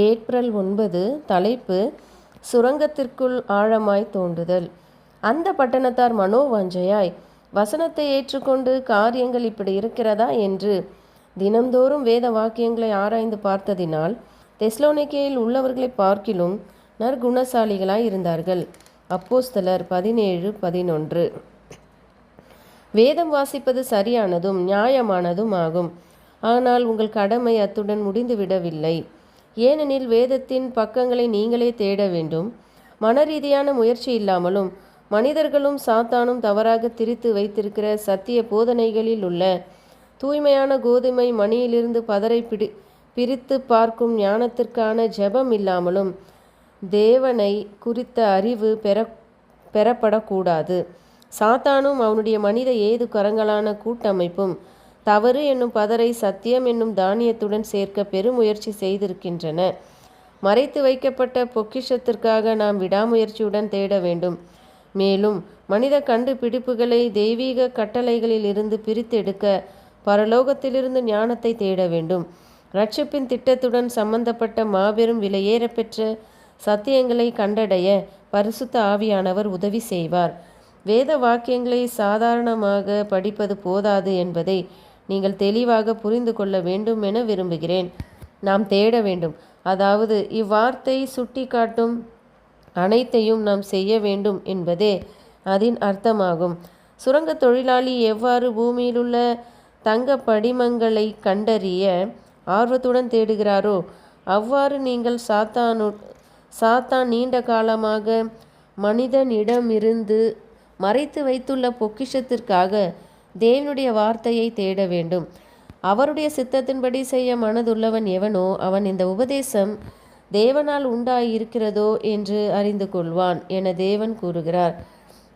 April 9. தலைப்பு: சுரங்கத்திற்குள் ஆழமாய் தோண்டுதல். அந்த பட்டணத்தார் மனோவாஞ்சையாய் வசனத்தை ஏற்றுக்கொண்டு, காரியங்கள் இப்படி இருக்கிறதா என்று தினம்தோறும் வேத வாக்கியங்களை ஆராய்ந்து பார்த்ததினால் தெஸ்லோனிக்கேயில் உள்ளவர்களை பார்க்கிலும் நற்குணசாலிகளாய் இருந்தார்கள். அப்போஸ்தலர் 17:11. வேதம் வாசிப்பது சரியானதும் நியாயமானதும் ஆகும். ஆனால் உங்கள் கடமை அத்துடன் முடிந்துவிடவில்லை. ஏனெனில் வேதத்தின் பக்கங்களை நீங்களே தேட வேண்டும். மனரீதியான முயற்சி இல்லாமலும் மனிதர்களும் சாத்தானும் தவறாக திரித்து வைத்திருக்கிற சத்திய போதனைகளில் உள்ள தூய்மையான கோதுமை மணியிலிருந்து பதரை பிரித்து பார்க்கும் ஞானத்திற்கான ஜெபம் இல்லாமலும் தேவனை குறித்த அறிவு பெறப்படக்கூடாது. சாத்தானும் அவனுடைய மனித ஏது கரங்களான கூட்டமைப்பும் தவறு என்னும் பதரை சத்தியம் என்னும் தானியத்துடன் சேர்க்க பெருமுயற்சி செய்திருக்கின்றன. மறைத்து வைக்கப்பட்ட பொக்கிஷத்திற்காக நாம் விடாமுயற்சியுடன் தேட வேண்டும். மேலும் மனித கண்டுபிடிப்புகளை தெய்வீக கட்டளைகளில் இருந்து பிரித்தெடுக்க பரலோகத்திலிருந்து ஞானத்தை தேட வேண்டும். இரட்சிப்பின் திட்டத்துடன் சம்பந்தப்பட்ட மாபெரும் விலையேறப்பெற்ற சத்தியங்களை கண்டடைய பரிசுத்த ஆவியானவர் உதவி செய்வார். வேத வாக்கியங்களை சாதாரணமாக படிப்பது போதாது என்பதை நீங்கள் தெளிவாக புரிந்து கொள்ள வேண்டும் என விரும்புகிறேன். நாம் தேட வேண்டும், அதாவது இவ்வார்த்தை சுட்டி காட்டும் அனைத்தையும் நாம் செய்ய வேண்டும் என்பதே அதன் அர்த்தமாகும். சுரங்க தொழிலாளி எவ்வாறு பூமியிலுள்ள தங்க படிமங்களை கண்டறிய ஆர்வத்துடன் தேடுகிறாரோ, அவ்வாறு நீங்கள் சாத்தான் நீண்ட காலமாக மனிதனிடமிருந்து மறைத்து வைத்துள்ள பொக்கிஷத்திற்காக தேவனுடைய வார்த்தையை தேட வேண்டும். அவருடைய சித்தத்தின்படி செய்ய மனதுள்ளவன் எவனோ அவன் இந்த உபதேசம் தேவனால் உண்டாயிருக்கிறதோ என்று அறிந்து கொள்வான் என தேவன் கூறுகிறார்.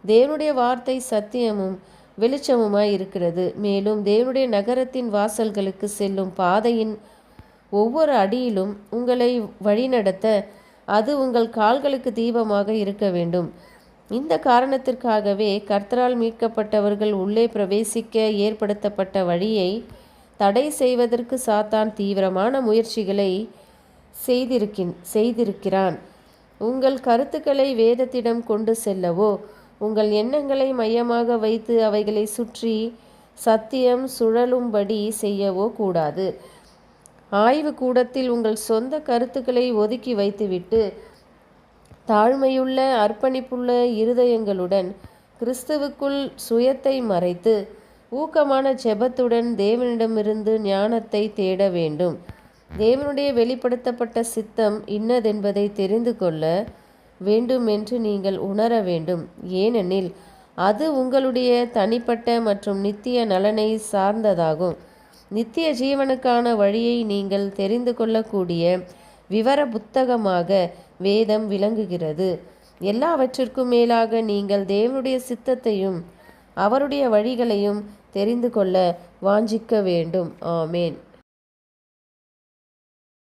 தேவனுடைய வார்த்தை சத்தியமும் வெளிச்சமுமாய் இருக்கிறது. மேலும் தேவனுடைய நகரத்தின் வாசல்களுக்கு செல்லும் பாதையின் ஒவ்வொரு அடியிலும் உங்களை வழிநடத்த அது உங்கள் கால்களுக்கு தீபமாக இருக்க வேண்டும். இந்த காரணத்திற்காகவே கர்த்தரால் மீட்கப்பட்டவர்கள் உள்ளே பிரவேசிக்க ஏற்படுத்தப்பட்ட வழியை தடை செய்வதற்கு சாத்தான் தீவிரமான முயற்சிகளை செய்திருக்கிறான். உங்கள் கருத்துக்களை வேதத்திடம் கொண்டு செல்லவோ, உங்கள் எண்ணங்களை மையமாக வைத்து அவைகளை சுற்றி சத்தியம் சுழலும்படி செய்யவோ கூடாது. ஆய்வு கூடத்தில் உங்கள் சொந்த கருத்துக்களை ஒதுக்கி வைத்துவிட்டு தாழ்மையுள்ள அர்ப்பணிப்புள்ள இருதயங்களுடன் கிறிஸ்துவுக்குள் சுயத்தை மறைத்து ஊக்கமான ஜெபத்துடன் தேவனிடமிருந்து ஞானத்தை தேட வேண்டும். தேவனுடைய வெளிப்படுத்தப்பட்ட சித்தம் இன்னதென்பதை தெரிந்து கொள்ள வேண்டும் என்று நீங்கள் உணர வேண்டும். ஏனெனில் அது உங்களுடைய தனிப்பட்ட மற்றும் நித்திய நலனை சார்ந்ததாகும். நித்திய ஜீவனுக்கான வழியை நீங்கள் தெரிந்து கொள்ளக்கூடிய விவர புத்தகமாக வேதம் விளங்குகிறது. எல்லாவற்றிற்கும் மேலாக நீங்கள் தேவனுடைய சித்தத்தையும் அவருடைய வழிகளையும் தெரிந்து கொள்ள வாஞ்சிக்க வேண்டும். ஆமேன்.